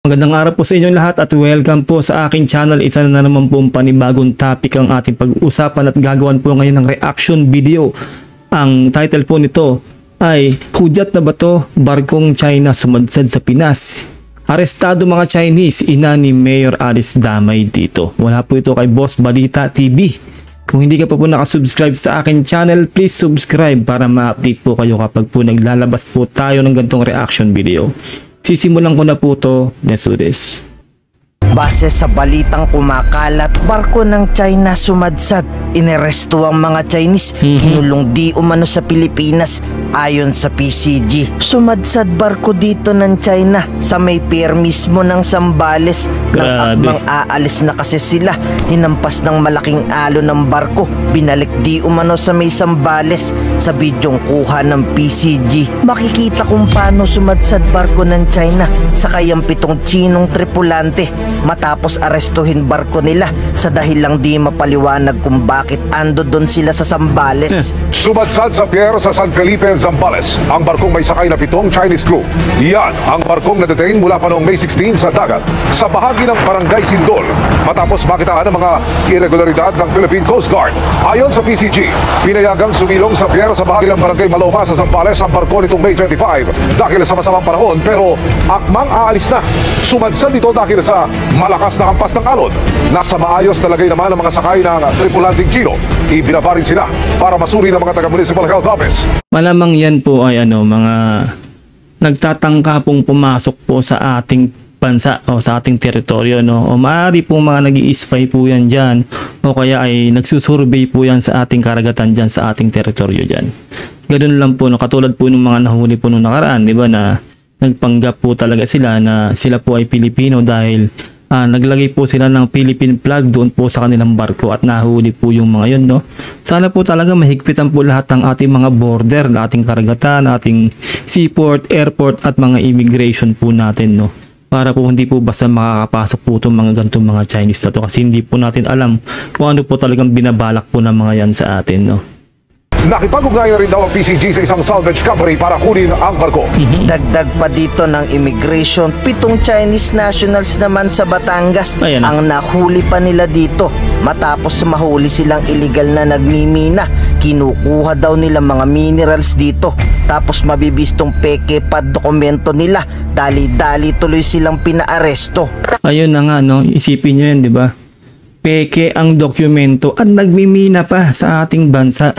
Magandang araw po sa inyong lahat at welcome po sa aking channel. Isa na naman po panibagong topic ang ating pag-uusapan at gagawan po ngayon ng reaction video. Ang title po nito ay "Hudyat na Bato, Barkong China Sumadsad sa Pinas. Arestado mga Chinese, ina ni Mayor Alice damay dito." Wala po ito kay Boss Balita TV. Kung hindi ka pa po nakasubscribe sa akin channel, please subscribe para ma-update po kayo kapag po naglalabas po tayo ng ganitong reaction video. Sisimulan ko na po to. Let's do this. Base sa balitang kumakalat, barko ng China sumadsad. Ineresto ang mga Chinese, kinulong di umano sa Pilipinas ayon sa PCG. Sumadsad barko dito ng China sa may pier mismo ng Zambales. Nang akmang aalis na kasi sila, hinampas ng malaking alon ng barko, binalik di umano sa may Zambales. Sa bidyong kuha ng PCG, makikita kung paano sumadsad barko ng China sakay ang 7 Chinong tripulante matapos arestuhin barko nila sa dahilang di mapaliwanag kung bakit ando doon sila sa Zambales. Sumadsad sa pier sa San Felipe, Zambales ang barkong may sakay na 7 Chinese crew. Iyan ang barkong na-detain mula pa noong May 16 sa dagat sa bahagi ng Barangay Sindol matapos makitaan ng mga irregularidad ng Philippine Coast Guard. Ayon sa PCG, pinayagang sumilong sa pier sa bahagi ng Barangay Maloma sa Zambales ang barko nitong May 25 dahil sa masamang panahon, pero akmang aalis na. Sumadsad ito dahil sa malakas na hampas ng alon. Nasa maayos na lagay naman ang mga sakay ng tripulanting Chino. Ibinaba rin sila para masuri ng mga taga-Municipal Health Office. Malamang yan po ay mga nagtatangka pong pumasok po sa ating bansa o sa ating teritoryo, no? O maaari pong mga nag-i-spy po yan dyan, o kaya ay nagsusurvey po yan sa ating karagatan dyan, sa ating teritoryo dyan. Ganun lang po, no? Katulad po ng mga nahuli po nung nakaraan, di ba, na nagpanggap po talaga sila na sila po ay Pilipino dahil naglagay po sila ng Philippine flag doon po sa kanilang barko at nahuli po yung mga yun, no? Sana po talaga mahigpitan po lahat ng ating mga border, ating karagatan, ating seaport, airport at mga immigration po natin, no? Para po hindi po basta makakapasok po itong mga ganitong mga Chinese na to, kasi hindi po natin alam kung ano po talagang binabalak po ng mga yan sa atin, no? Nakipag-ugnayan na rin daw ang PCG sa isang salvage company para kunin ang barko. Dagdag pa dito ng immigration, 7 Chinese nationals naman sa Batangas ang nahuli pa nila dito matapos mahuli silang illegal na nagmimina. Kinukuha daw nila mga minerals dito tapos mabibistong peke pa dokumento nila. Dali-dali tuloy silang pinaaresto. Ayun na nga, no? Isipin nyo yan, di ba? Peke ang dokumento at nagmimina pa sa ating bansa.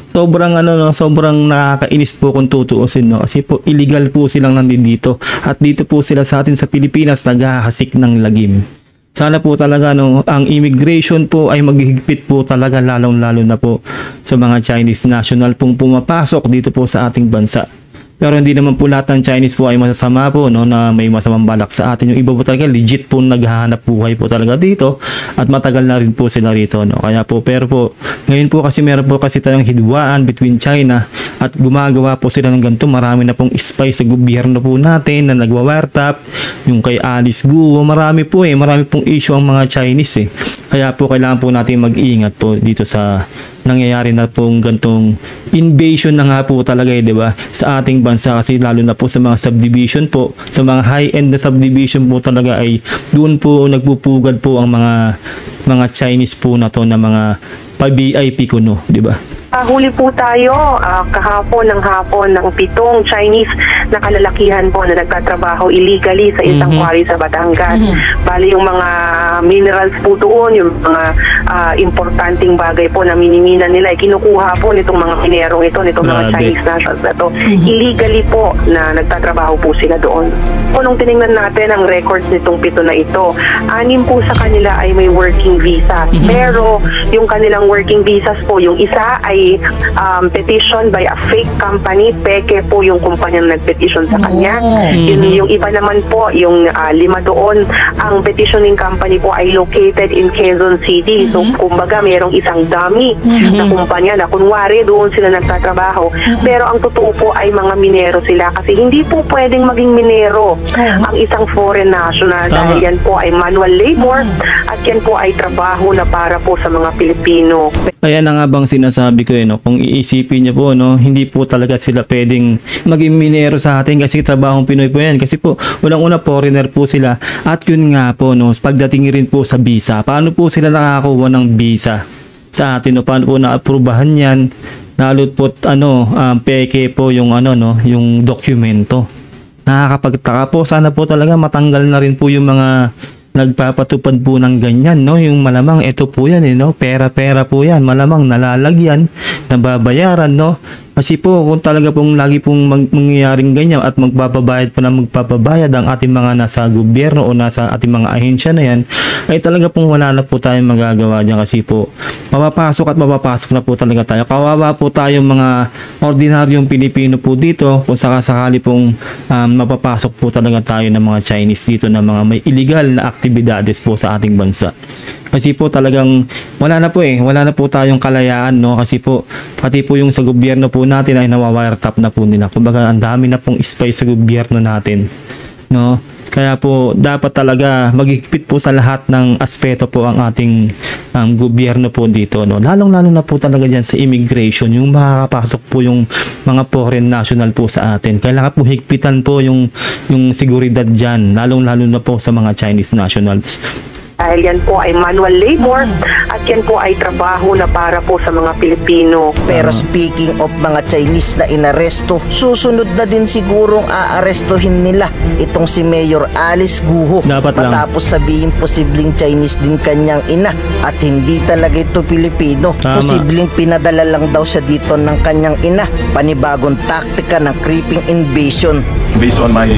Sobrang sobrang nakakainis po kung tutuusin, no? Kasi po illegal po silang nandito at dito po sila sa atin sa Pilipinas naghahasik ng lagim. Sana po talaga, no, ang immigration po ay maghihigpit po talaga, lalong-lalo na po sa mga Chinese national pong pumapasok dito po sa ating bansa. Pero hindi naman po lahat ng Chinese po ay masasama po, no, na may masamang balak sa atin. Yung iba po talaga legit po naghahanap buhay po talaga dito at matagal na rin po sila rito, no. Kaya po, pero po ngayon po kasi meron po kasi tayong hidwaan between China at gumagawa po sila ng ganito. Marami na pong spy sa gobyerno po natin na nagwa-wiretap, yung kay Alice Guo, marami pong issue ang mga Chinese, eh. Kaya po kailangan po natin mag-iingat po dito sa nangyayari na pong gantong invasion na nga po talaga, di ba, sa ating bansa, kasi lalo na po sa mga subdivision po, sa mga high-end na subdivision po talaga ay doon po nagpupugad po ang mga Chinese po na to na mga pa-VIP kuno, di ba? Huli po tayo kahapon ng 7 Chinese na kalalakihan po na nagtatrabaho illegally sa isang quarry sa Batangas. Bali yung mga minerals po doon, yung mga importanteng bagay po na minimina nila, kinukuha po nitong mga minerong ito, nitong mga Chinese nationals na to. Illegally po na nagtatrabaho po sila doon. Nung tinignan natin ang records nitong 7 na ito, 6 po sa kanila ay may working visa. Pero yung kanilang working visas po, yung isa ay petition by a fake company, peke po yung kumpanyang nagpetition sa kanya. Yung iba naman po, yung 5 doon, ang petitioning company po ay located in Quezon City. So kumbaga mayroong isang dummy na kumpanya na kunwari doon sila nagtatrabaho. Pero ang totoo po ay mga minero sila, kasi hindi po pwedeng maging minero ang isang foreign national dahil yan po ay manual labor at yan po ay trabaho na para po sa mga Pilipino. Kaya na nga bang sinasabi dito no. Kung iisipin niyo po no, hindi po talaga sila pwedeng maging minero sa atin kasi trabahong Pinoy po yan. Kasi po, unang-una foreigner po sila. At yun nga po no, pagdating rin po sa visa, paano po sila nakakakuha ng visa sa atin no? Paano po na-aprubahan yan? Lalo't po peke po yung yung dokumento. Nakakapagtaka po, sana po talaga matanggal na rin po yung mga nagpapatupad po ng ganyan no, yung malamang ito po yan no, pera-pera po yan, malamang nalalagyan, nababayaran no. Kasi po kung talaga pong lagi pong mangyayaring ganyan at magpapabayad po na magpapabayad ang ating mga nasa gobyerno o nasa ating mga ahensya na yan, ay talaga pong wala na po tayong magagawa dyan kasi po mapapasok na po talaga tayo. Kawawa po tayong mga ordinaryong Pilipino po dito kung sakasakali pong mapapasok po talaga tayo ng mga Chinese dito na mga may illegal na aktibidades po sa ating bansa. Kasi po talagang wala na po tayong kalayaan no, kasi po pati po yung sa gobyerno po natin ay nawa-wiretap na po nila. Kumbaga ang dami na pong spy sa gobyerno natin no. Kaya po dapat talaga magigpit po sa lahat ng aspeto po ang ating gobyerno po dito no. Lalong-lalo na po talaga diyan sa immigration, yung makakapasok po yung mga foreign national po sa atin. Kailangan po higpitan po yung seguridad diyan, lalong-lalo na po sa mga Chinese nationals. Dahil yan po ay manual labor at yan po ay trabaho na para po sa mga Pilipino. Pero speaking of mga Chinese na inaresto, susunod na din sigurong aarestuhin nila itong si Mayor Alice Guo. Dapat lang. Matapos sabihin posibleng Chinese din kanyang ina at hindi talaga ito Pilipino. Tama. Posibleng pinadala lang daw siya dito ng kanyang ina. Panibagong taktika ng creeping invasion. Based on my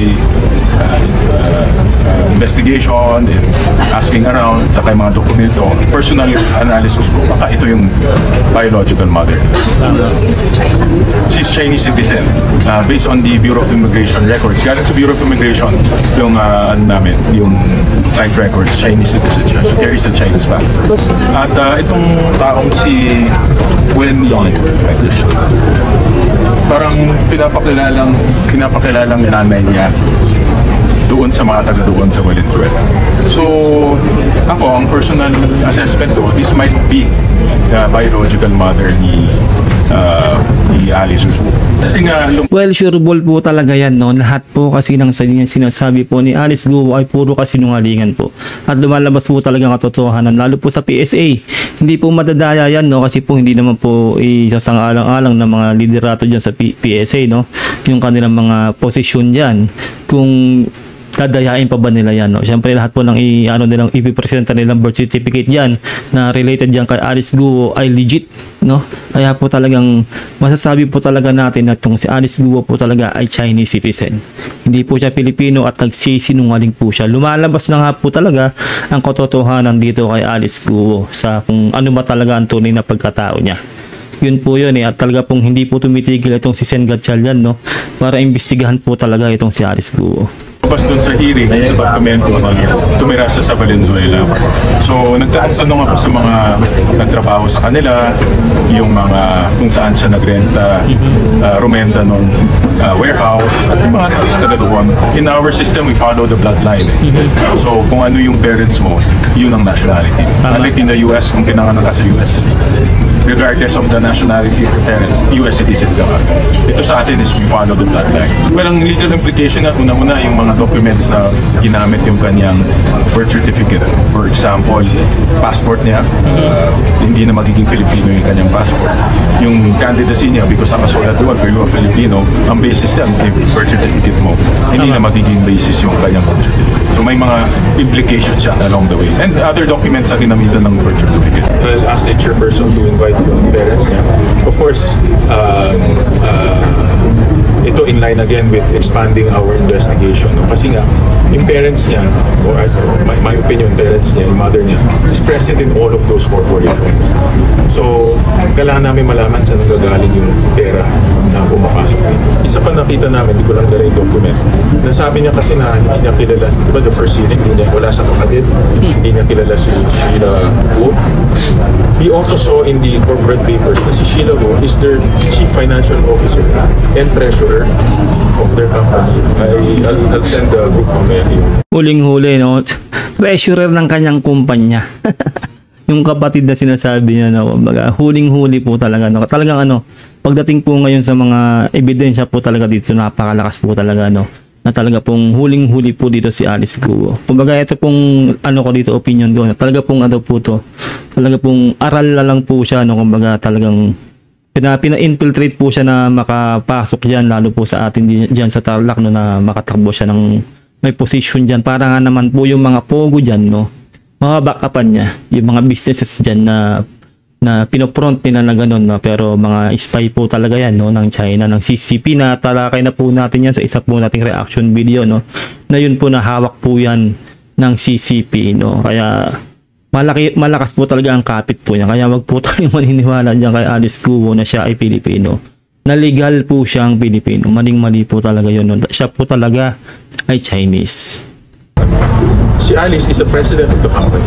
investigation and asking around sa kay mga dokumento, personal analysis ko, baka ito yung biological mother. She's Chinese citizen. Based on the Bureau of Immigration records, galing sa Bureau of Immigration, yung yung type records, Chinese citizen siya. She carries a Chinese passport. At itong taong si Wen Yi, parang pinapakilalang nanay niya doon sa mga taga doon sa Valenzuela. So, ako, ang personal assessment ko, this might be the biological mother ni Alice Guo. Kasi nga, Well, sureable po talaga yan no. Lahat po kasi ng sinasabi po ni Alice Guo ay puro kasinungalingan po. At lumalabas po talaga ang katotohanan, lalo po sa PSA. Hindi po madadaya yan no, kasi po hindi naman po isasang-alang-alang ng mga liderato dyan sa PSA no. Yung kanilang mga posisyon dyan. Kung dadayain pa ba nila yan no? Siyempre lahat po ng nilang ipipresenta nilang birth certificate diyan na related diyan kay Alice Guo ay legit no. Kaya po talagang masasabi po talaga natin na itong si Alice Guo po talaga ay Chinese citizen. Hindi po siya Pilipino at nagsisinungaling po siya. Lumalabas na nga po talaga ang katotohanan dito kay Alice Guo sa kung ano ba talaga ang tunay na pagkatao niya. Yun po yun at talaga pong hindi po tumitigil itong si Sen Gatchalian no, para imbestigahan po talaga itong si Alice Guo. Tapos doon sa hearing, sa dokumento na tumira siya sa Valenzuela. So, nagtatanong ako sa mga nagtrabaho sa kanila, yung mga kung saan siya nagrenta, rumenta ng warehouse, at yung mga taga doon. In our system, we follow the bloodline. So, kung ano yung parents mo, yun ang nationality. Unlike in the US, kung pinanganak ka sa US, regardless of the nationality of parents, US citizen ka. Ito sa atin is we follow the bloodline. Well, ang legal implication at una-una yung mga documents na ginamit yung kanyang birth certificate. For example, passport niya, hindi na magiging Filipino yung kanyang passport. Yung candidacy niya, because nakasulat doon, are you a Filipino, ang basis niya, yung birth certificate mo, hindi na magiging basis yung kanyang birth certificate. So may mga implications siya along the way. And other documents na ginamitan ng birth certificate. I'll ask the chairperson to invite yung parents niya. Of course, ito in line again with expanding our investigation. No? Kasi nga, yung parents niya, or as my opinion, parents niya, yung mother niya, is present in all of those corporations. So, kailangan namin malaman saan nagagaling yung pera na pumapasok dito. Isa pa nakita namin, di ko lang dala yung document, nasabi niya kasi na hindi niya kilala, di ba the first hearing, wala sa kapatid, hindi niya kilala si Sheila Guo. He also saw in the corporate papers na si Sheila Guo is their chief financial officer and treasurer of their company. I'll send the group mamaya. Huling-huli no, treasurer ng kanyang kumpanya. yung kapatid na sinasabi niya na kumbaga huling-huli po talaga, no. Talagang ano, pagdating po ngayon sa mga ebidensya po talaga dito, napakalakas po talaga, no, na talaga pong huling-huli po dito si Alice Guo. Kumbaga ito pong ano ko dito, opinion ko, talaga pong ano po to, talaga pong aral na lang po siya, no. Kumbaga talagang pina-infiltrate po siya na makapasok dyan, lalo po sa atin dyan sa Tarlac, no, na makatakbo siya ng may position dyan, para nga naman po yung mga pogo dyan, no, mga backupan niya, yung mga businesses dyan na pinopront nila na gano'n, no? Pero mga spy po talaga yan, no, ng China, ng CCP, na talakay na po natin yan sa isa po nating reaction video, no, na yun po na hawak po yan ng CCP, no. Kaya malakas po talaga ang kapit po niya, kaya wag po tayong maniniwala dyan kay Alice Guo na siya ay Pilipino, na legal po siyang Pilipino. Maling-mali po talaga yun, no? Siya po talaga ay Chinese. Si Alice is the president of the company.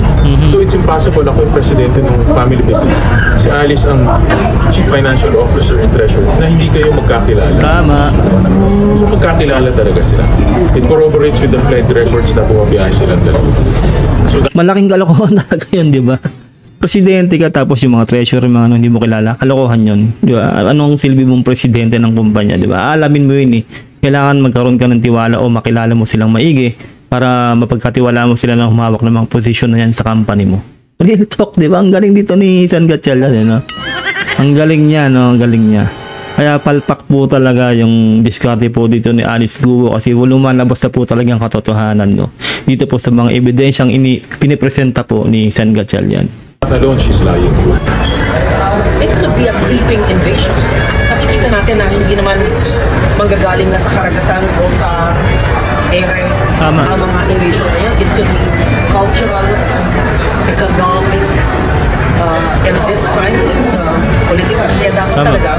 So it's impossible ako yung presidente ng family business. Si Alice ang chief financial officer and treasurer, na hindi kayo magkakilala. Tama. So magkakilala talaga sila. It corroborates with the flight records na bumabiyahe silang dalawa. So Malaking kalokohan talaga yun, di ba? Presidente ka tapos yung mga treasurer, mga ano, hindi mo kilala, kalokohan yun, di ba? Anong silbi mong presidente ng kumpanya, di ba? Alamin mo yun, eh. Kailangan magkaroon ka ng tiwala o makilala mo silang maigi para mapagkatiwala mo sila ng humawak ng mga posisyon na yan sa company mo. Real talk, di ba? Ang galing dito ni San Gatchalian, no? Ang galing niya, no? Ang galing niya. Kaya palpak po talaga yung diskarte po dito ni Alice Guo, kasi lumalabas na po talagang katotohanan, no? Dito po sa mga ebidensyang pinipresenta po ni San Gatchalian. alone, she's lying. It could be a creeping invasion. Nakikita natin na hindi naman manggagaling na sa karagatan o sa ere Tama. ang mga invasion na yan. It could be cultural, economic, and this time it's political. Kaya dapat Tama. talaga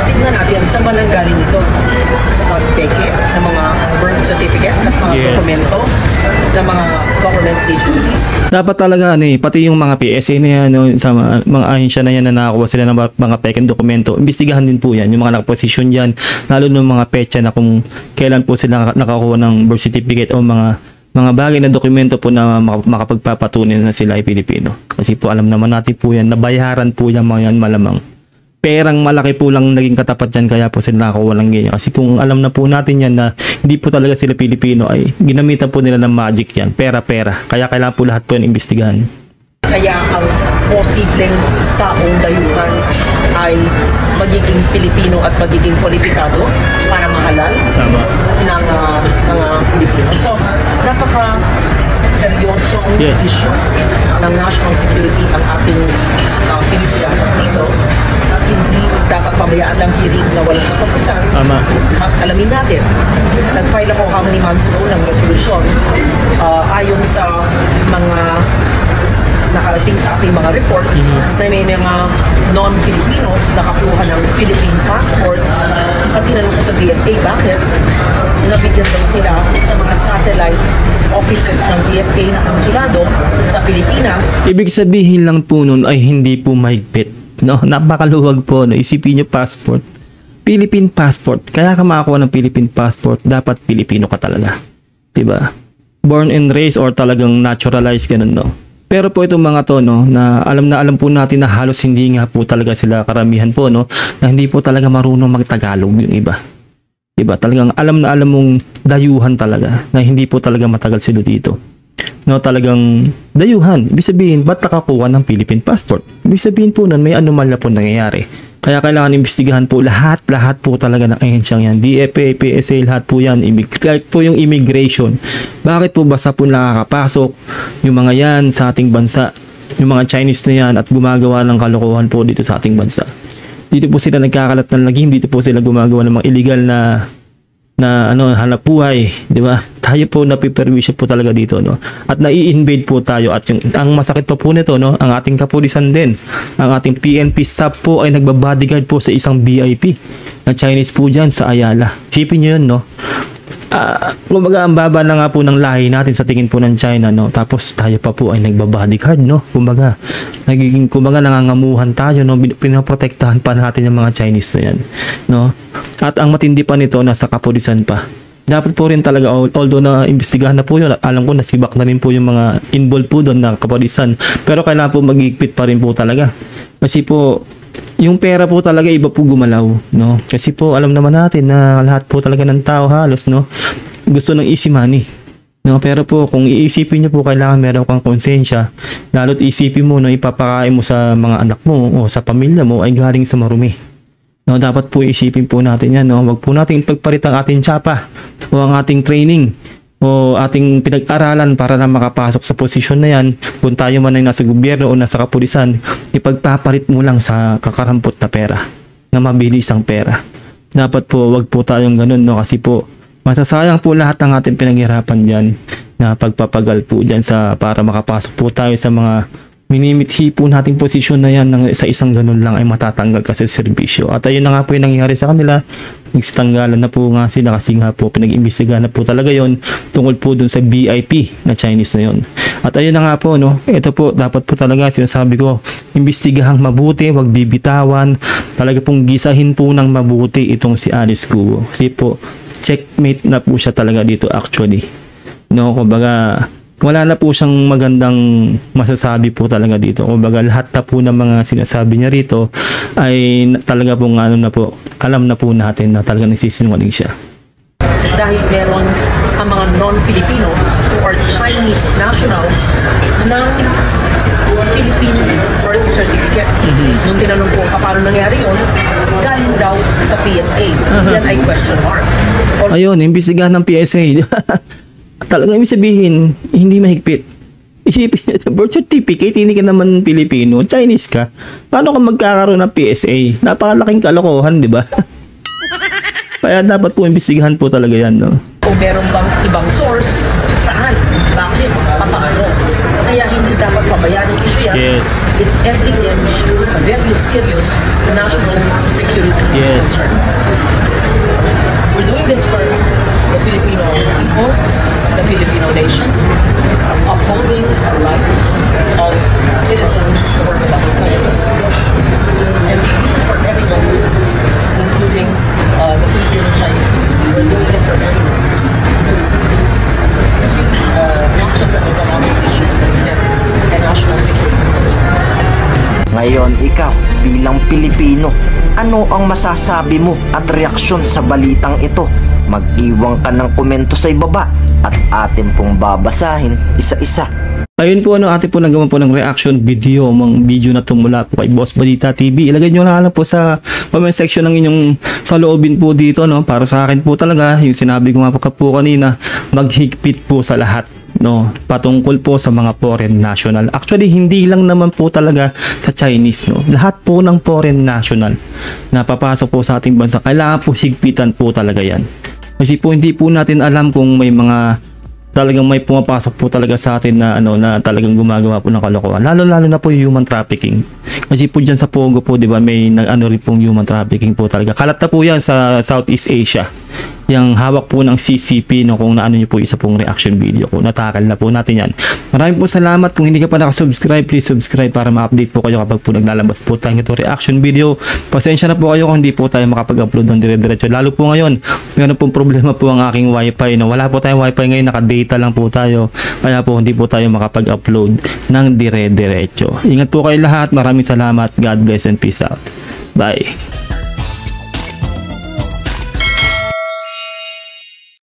tingnan natin saan ba nanggaling ito sa pagpeke ng mga birth certificate at mga Yes. dokumento ng mga government agencies. Dapat talaga pati yung mga PSA na yan, no, sa mga ahensya na yan na nakakuha sila ng mga pekeng dokumento, imbestigahan din po yan, yung mga nakaposisyon yan, lalo ng mga petsa na kung kailan po sila nakakuha ng birth certificate o mga bagay na dokumento po na makapagpapatunay na sila ay Pilipino. Kasi po alam naman natin po yan, nabayaran po yan mga yan malamang. Perang malaki po lang naging katapat yan, kaya po sila nakakuha ng ganyan. Kasi kung alam na po natin yan na hindi po talaga sila Pilipino, ay ginamitan po nila ng magic yan, pera-pera. Kaya kailangan po lahat po yan imbestigahan. Kaya ang posibleng taong dayuhan ay magiging Pilipino at magiging kwalipikado para mahalal Tama. ng mga Pilipino. So, napaka seryosong Yes. issue ng national security ang ating sinisigasat dito, at hindi dapat pabayaan lang hirig na walang katapusan. Tama. At alamin natin, nag-file ako how many months ago ng resolution ayon sa mga nakarating sa ating mga reports na may mga non-Filipinos nakakuha ng Philippine passports, at tinanong ko sa DFA bakit nabigyan daw sila sa mga satellite offices ng DFA na konsulado sa Pilipinas. Ibig sabihin lang po nun ay hindi po mahigpit, no? Napakaluwag po, no? Isipin nyo, passport, Philippine passport. Kaya ka makakuha ng Philippine passport, dapat Pilipino ka talaga, diba? Born and raised or talagang naturalized, ganun, no? Pero po itong mga to, no, na alam po natin na halos hindi nga po talaga sila, karamihan po, no, na hindi po talaga marunong magtagalog yung iba. Diba? Talagang alam na alam mong dayuhan talaga, na hindi po talaga matagal sila dito. No, talagang dayuhan. Ibig sabihin, ba't nakakuha ng Philippine passport? Ibig sabihin po nun, may anomalya po nangyayari. Kaya kailangan imbestigahan po lahat po talaga ng ahensyang yan. DFA, PSA, lahat po yan. Kahit po yung immigration. Bakit po basta po nakakapasok yung mga yan sa ating bansa? Yung mga Chinese na yan at gumagawa ng kalokohan po dito sa ating bansa. Dito po sila nagkakalat ng lagim, dito po sila gumagawa ng mga illegal na hanap buhay, di ba? Tayo po napiperwisyo po talaga dito, no? At nai-invade po tayo, at ang masakit pa po nito, no, ang ating kapulisan din, ang ating PNP staff po ay nagbabodyguard po sa isang VIP na Chinese po dyan sa Ayala. Sipin nyo yun, no? Kumbaga ang baba na nga po ng lahi natin sa tingin po ng China, no? Tapos tayo pa po ay nagbabodyguard, no? Kumbaga nangangamuhan tayo, no? Pinaprotektahan pa natin yung mga Chinese na yan, no? At ang matindi pa nito, nasa kapulisan pa. dapat po rin talaga, although na imbestigahan na po yun, alam ko nasibak na rin po yung mga involved po doon na kapulisan, pero kailangan po mag-higpit pa rin po talaga. Kasi po, yung pera po talaga iba po gumalaw, no? Kasi po alam naman natin na lahat po talaga ng tao halos, no, gusto ng easy money, no? Pero po kung iisipin niyo po, kailangan meron kang konsensya, lalo't isipin mo na ipapakain mo sa mga anak mo o sa pamilya mo ay galing sa marumi, no? Dapat po isipin po natin yan, no? Wag po natin pagpalit ang ating tsapa o ang ating training o ating pinag-aralan para na makapasok sa posisyon na yan. Kung tayo man ay nasa gobyerno o nasa kapulisan, ipagpapalit mo lang sa kakarampot na pera, na mabilis ang pera. Dapat po wag po tayong ganun, no? Kasi po masasayang po lahat ng ating pinaghirapan dyan na pagpapagal po dyan para makapasok po tayo sa mga minimithi po nating posisyon na yan sa isang ganun lang ay matatanggal kasi serbisyo. At ayun na nga po yung nangyari sa kanila. Nagsitanggalan na po nga sila kasi nga po pinag-imbestigahan na po talaga yon tungkol po dun sa VIP na Chinese na yon. At ayun na nga po, no, ito po dapat po talaga sinasabi ko, imbestigahang mabuti, wag bibitawan, talaga pong gisahin po ng mabuti itong si Alice Guo. Kasi po checkmate na po siya talaga dito actually, no? Kumbaga wala na po siyang magandang masasabi po talaga dito. Kumbaga lahat na po ng mga sinasabi niya rito ay talaga pong ano na po, alam na po natin na talaga nagsisinungaling siya. Dahil meron ang mga non-Filipinos or Chinese nationals ng Philippine birth certificate. Nung tinanong ko paano nangyari yun, galing daw sa PSA. Yan ay question mark. Ayun, imbestigahan ng PSA. Talagang ibig sabihin, hindi mahigpit. Isipin, birth certificate, hindi ka naman Pilipino, Chinese ka. Paano ka magkakaroon ng PSA? Napakalaking kalokohan, di ba? Kaya dapat po imbestigahan po talaga yan, no? Kung meron bang ibang source, saan, bakit, paano. Kaya hindi dapat pabayaan ang issue yan. Yes. It's every inch a very serious national security concern. We're doing this for the Filipino people, the Filipino nation, upholding the rights of citizens who work in the country. And this is for everyone, including the Filipino Chinese community. We're doing it for everyone. It's really not just an economic issue, but a national security concern. Ngayon, ikaw bilang Pilipino, ano ang masasabi mo at reaksyon sa balitang ito? Mag-iwan ka ng komento sa ibaba at atin pong babasahin isa-isa. Ayun po, atin po nagawa po ng reaction video, mga video na tumula po kay Boss Balita TV. Ilagay nyo na lang po sa comment section ng inyong saloobin po dito, no? Para sa akin po talaga, yung sinabi ko nga po kanina, maghigpit po sa lahat, no? Patungkol po sa mga foreign national. Actually, hindi lang naman po talaga sa Chinese, no? Lahat po ng foreign national na papasok po sa ating bansa, kailangan po higpitan po talaga yan. Kasi po hindi po natin alam kung may mga talagang may pumapasok po talaga sa atin na na talagang gumagawa po ng kalokohan. Lalo na po yung human trafficking. Kasi po diyan sa Pogo po, 'di ba, may rin pong human trafficking po talaga. Kalat na po 'yan sa Southeast Asia. Yung hawak po ng CCP, no, kung naano niyo po isa pong reaction video ko. Natakal na po natin yan. Maraming po salamat. Kung hindi ka pa nakasubscribe, please subscribe para ma-update po kayo kapag po naglalabas po tayo ito reaction video. Pasensya na po kayo kung hindi po tayo makapag-upload ng dire-diretso. Lalo po ngayon, meron pong problema po ang aking wifi. No? Wala po tayong wifi ngayon, naka-data lang po tayo. Kaya po hindi po tayo makapag-upload ng dire-diretso. Ingat po kayo lahat. Maraming salamat. God bless and peace out. Bye.